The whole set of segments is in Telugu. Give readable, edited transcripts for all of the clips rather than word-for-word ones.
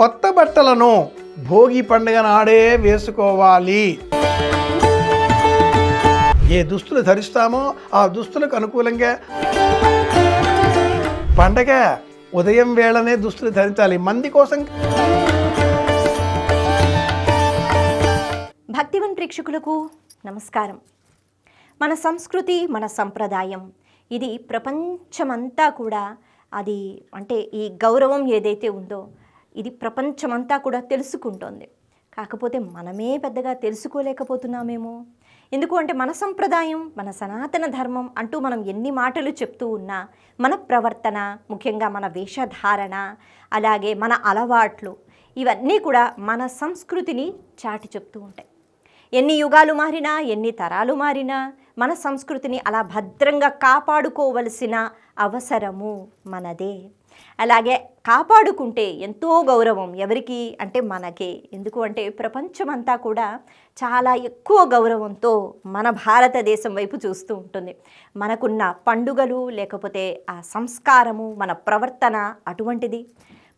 కొత్త బట్టలను భోగి పండుగ నాడే వేసుకోవాలి. ఏ దుస్తులు ధరిస్తామో ఆ దుస్తులకు అనుకూలంగా పండగ ఉదయం వేళనే దుస్తులు ధరించాలి. మంది కోసం. భక్తివన్ ప్రేక్షకులకు నమస్కారం. మన సంస్కృతి, మన సంప్రదాయం ఇది ప్రపంచమంతా కూడా అది అంటే ఈ గౌరవం ఏదైతే ఉందో ఇది ప్రపంచమంతా కూడా తెలుసుకుంటోంది. కాకపోతే మనమే పెద్దగా తెలుసుకోలేకపోతున్నామేమో. ఎందుకు అంటే మన సంప్రదాయం, మన సనాతన ధర్మం అంటూ మనం ఎన్ని మాటలు చెప్తూ ఉన్నా మన ప్రవర్తన, ముఖ్యంగా మన వేషధారణ, అలాగే మన అలవాట్లు ఇవన్నీ కూడా మన సంస్కృతిని చాటి చెప్తూ ఉంటాయి. ఎన్ని యుగాలు మారినా, ఎన్ని తరాలు మారినా మన సంస్కృతిని అలా భద్రంగా కాపాడుకోవలసిన అవసరము మనదే. అలాగే కాపాడుకుంటే ఎంతో గౌరవం. ఎవరికి అంటే మనకే. ఎందుకు అంటే ప్రపంచమంతా కూడా చాలా ఎక్కువ గౌరవంతో మన భారతదేశం వైపు చూస్తూ ఉంటుంది. మనకున్న పండుగలు, లేకపోతే ఆ సంస్కారము, మన ప్రవర్తన అటువంటిది.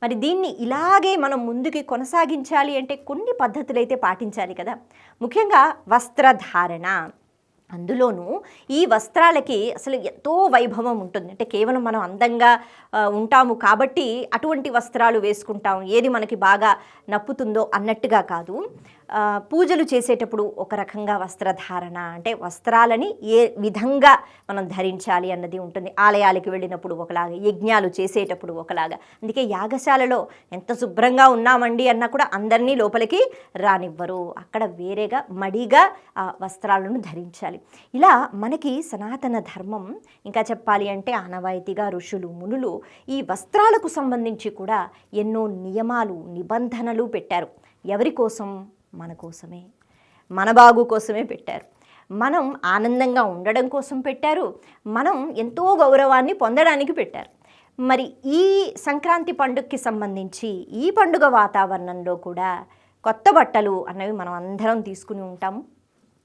మరి దీన్ని ఇలాగే మనం ముందుకి కొనసాగించాలి అంటే కొన్ని పద్ధతులు అయితే పాటించాలి కదా. ముఖ్యంగా వస్త్రధారణ. అందులోనూ ఈ వస్త్రాలకి అసలు ఎంతో వైభవం ఉంటుంది. అంటే కేవలం మనం అందంగా ఉంటాము కాబట్టి అటువంటి వస్త్రాలు వేసుకుంటాం, ఏది మనకి బాగా నప్పుతుందో అన్నట్టుగా కాదు. పూజలు చేసేటప్పుడు ఒక రకంగా వస్త్రధారణ అంటే వస్త్రాలని ఏ విధంగా మనం ధరించాలి అన్నది ఉంటుంది. ఆలయాలకు వెళ్ళినప్పుడు ఒకలాగా, యజ్ఞాలు చేసేటప్పుడు ఒకలాగా. అందుకే యాగశాలలో ఎంత శుభ్రంగా ఉన్నామండి అన్నా కూడా అందరినీ లోపలికి రానివ్వరు. అక్కడ వేరేగా మడిగా ఆ వస్త్రాలను ధరించాలి. ఇలా మనకి సనాతన ధర్మం, ఇంకా చెప్పాలి అంటే ఆనవాయితీగా ఋషులు, మునులు ఈ వస్త్రాలకు సంబంధించి కూడా ఎన్నో నియమాలు, నిబంధనలు పెట్టారు. ఎవరి కోసం? మన కోసమే, మన బాగు కోసమే పెట్టారు. మనం ఆనందంగా ఉండడం కోసం పెట్టారు. మనం ఎంతో గౌరవాన్ని పొందడానికి పెట్టారు. మరి ఈ సంక్రాంతి పండుగకి సంబంధించి ఈ పండుగ వాతావరణంలో కూడా కొత్త బట్టలు అన్నవి మనం అందరం తీసుకుని ఉంటాము,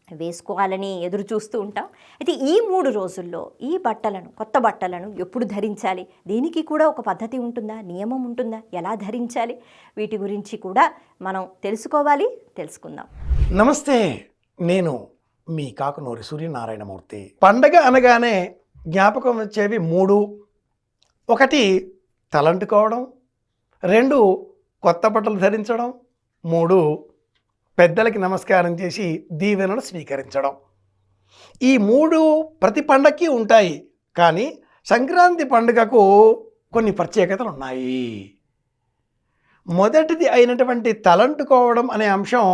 వేసుకోవాలని ఎదురు చూస్తూ ఉంటాం. అయితే ఈ 3 రోజుల్లో ఈ బట్టలను, కొత్త బట్టలను ఎప్పుడు ధరించాలి? దీనికి కూడా ఒక పద్ధతి ఉంటుందా? నియమం ఉంటుందా? ఎలా ధరించాలి? వీటి గురించి కూడా మనం తెలుసుకుందాం. నమస్తే, నేను మీ కాకునూరి సూర్యనారాయణమూర్తి. పండగ అనగానే జ్ఞాపకం వచ్చేవి 3. 1 తలంటుకోవడం, 2 కొత్త బట్టలు ధరించడం, 3 పెద్దలకి నమస్కారం చేసి దీవెనను స్వీకరించడం. ఈ 3 ప్రతి పండగకి ఉంటాయి. కానీ సంక్రాంతి పండుగకు కొన్ని ప్రత్యేకతలు ఉన్నాయి. మొదటిది అయినటువంటి తలంటుకోవడం అనే అంశం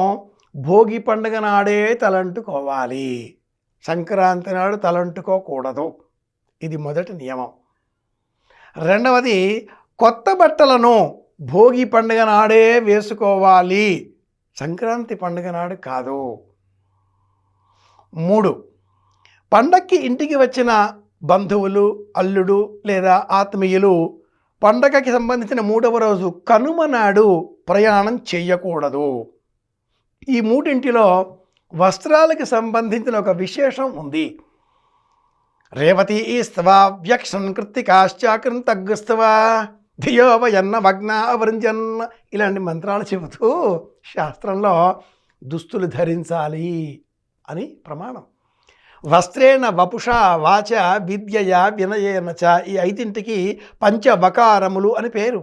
భోగి పండుగ నాడే తలంటుకోవాలి. సంక్రాంతి నాడు తలంటుకోకూడదు. ఇది మొదటి నియమం. రెండవది కొత్త బట్టలను భోగి పండుగ నాడే వేసుకోవాలి, సంక్రాంతి పండుగ నాడు కాదు. 3 పండక్కి ఇంటికి వచ్చిన బంధువులు, అల్లుడు లేదా ఆత్మీయులు పండగకి సంబంధించిన 3వ రోజు కనుమ నాడు ప్రయాణం చేయకూడదు. ఈ 3 వస్త్రాలకు సంబంధించిన ఒక విశేషం ఉంది. రేవతి స్తవా వ్యక్షన్ కృత్తికాశ్చాకృతగ్స్తవా ధియోవయన్న వగ్న అవృంజన్న ఇలాంటి మంత్రాలు చెబుతూ శాస్త్రంలో దుస్తులు ధరించాలి అని ప్రమాణం. వస్త్రేణ వపుషా వాచ విద్యయ వినయేన చ, ఈ 5కి పంచవకారములు అని పేరు.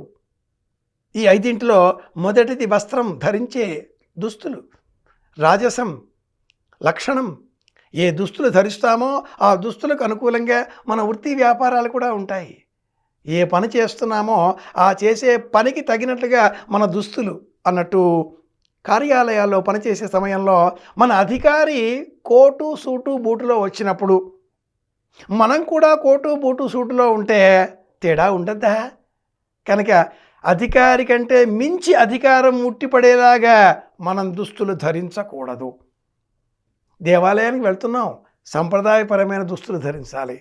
ఈ 5 మొదటిది వస్త్రం, ధరించే దుస్తులు. రాజసం లక్షణం. ఏ దుస్తులు ధరిస్తామో ఆ దుస్తులకు అనుకూలంగా మన వృత్తి వ్యాపారాలు కూడా ఉంటాయి. ఏ పని చేస్తున్నామో ఆ చేసే పనికి తగినట్లుగా మన దుస్తులు అన్నట్టు. కార్యాలయాల్లో పనిచేసే సమయంలో మన అధికారి కోటు సూటు బూటులో వచ్చినప్పుడు మనం కూడా కోటు బూటు సూటులో ఉంటే తేడా ఉండద్దా? కనుక అధికారి కంటే మించి అధికారం ఉట్టిపడేలాగా మనం దుస్తులు ధరించకూడదు. దేవాలయానికి వెళ్తున్నాం, సంప్రదాయపరమైన దుస్తులు ధరించాలి.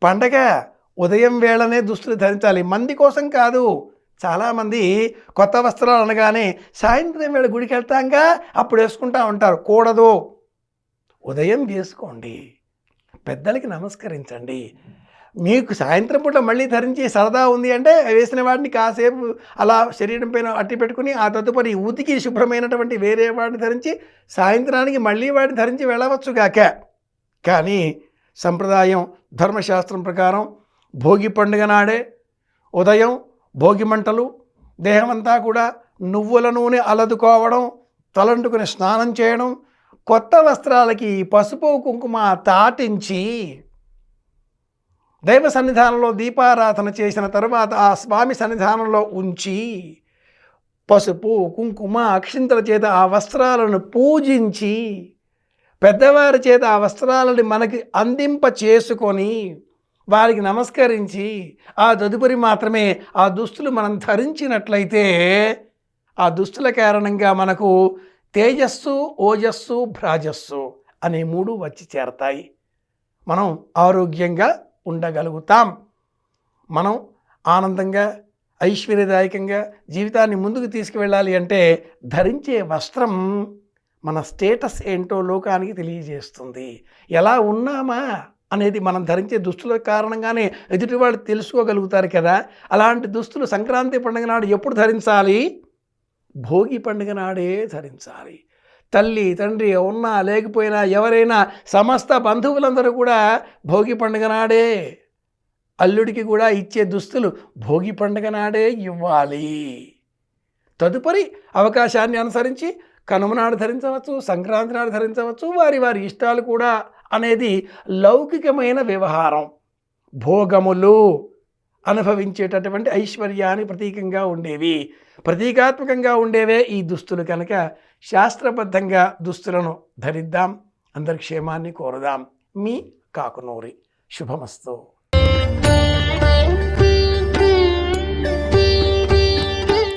పండగ ఉదయం వేళనే దుస్తులు ధరించాలి, మంది కోసం కాదు. చాలామంది కొత్త వస్త్రాలు అనగానే సాయంత్రం వేళ గుడికి వెళ్తాంగా అప్పుడు వేసుకుంటా ఉంటారు. కూడదు. ఉదయం వేసుకోండి, పెద్దలకి నమస్కరించండి, మీకు సాయంత్రం పూట మళ్ళీ ధరించి సరదా ఉంది అంటే వేసిన వాటిని కాసేపు అలా శరీరం పైన అట్టి పెట్టుకుని ఆ తదుపరి ఉతికి శుభ్రమైనటువంటి వేరే వాటిని ధరించి సాయంత్రానికి మళ్ళీ వాటిని ధరించి వెళ్ళవచ్చుగాక. కానీ సంప్రదాయం ధర్మశాస్త్రం ప్రకారం భోగి పండుగ నాడే ఉదయం భోగి మంటలు, దేహమంతా కూడా నువ్వుల నూనె అలదుకోవడం, తలంటుకుని స్నానం చేయడం, కొత్త వస్త్రాలకి పసుపు కుంకుమ తాటించి దైవ సన్నిధానంలో దీపారాధన చేసిన తరువాత ఆ స్వామి సన్నిధానంలో ఉంచి పసుపు కుంకుమ అక్షింతల చేత ఆ వస్త్రాలను పూజించి పెద్దవారి చేత ఆ వస్త్రాలని మనకి అందింప చేసుకొని వారికి నమస్కరించి ఆ తదుపరి మాత్రమే ఆ దుస్తులు మనం ధరించినట్లయితే ఆ దుస్తుల కారణంగా మనకు తేజస్సు, ఓజస్సు, భ్రాజస్సు అనే 3 వచ్చి చేరతాయి. మనం ఆరోగ్యంగా ఉండగలుగుతాం. మనం ఆనందంగా ఐశ్వర్యదాయకంగా జీవితాన్ని ముందుకు తీసుకువెళ్ళాలి అంటే ధరించే వస్త్రం మన స్టేటస్ ఏంటో లోకానికి తెలియజేస్తుంది. ఎలా ఉన్నామా అనేది మనం ధరించే దుస్తుల కారణంగానే ఎదుటి వాళ్ళు తెలుసుకోగలుగుతారు కదా. అలాంటి దుస్తులు సంక్రాంతి పండుగ నాడు ఎప్పుడు ధరించాలి? భోగి పండుగ నాడే ధరించాలి. తల్లి తండ్రి ఉన్నా లేకపోయినా ఎవరైనా సమస్త బంధువులందరూ కూడా భోగి పండుగ నాడే, అల్లుడికి కూడా ఇచ్చే దుస్తులు భోగి పండుగ నాడే ఇవ్వాలి. తదుపరి అవకాశాన్ని అనుసరించి కనుమ నాడు ధరించవచ్చు, సంక్రాంతి నాడు ధరించవచ్చు, వారి వారి ఇష్టాలు కూడా అనేది లౌకికమైన వ్యవహారం. భోగములు అనుభవించేటటువంటి ఐశ్వర్యాన్ని ప్రతీకంగా ఉండేవి, ప్రతీకాత్మకంగా ఉండేవే ఈ దుస్తులు కనుక శాస్త్రబద్ధంగా దుస్తులను ధరిద్దాం. అందరి క్షేమాన్ని కోరుదాం. మీ కాకునూరి. శుభమస్తు.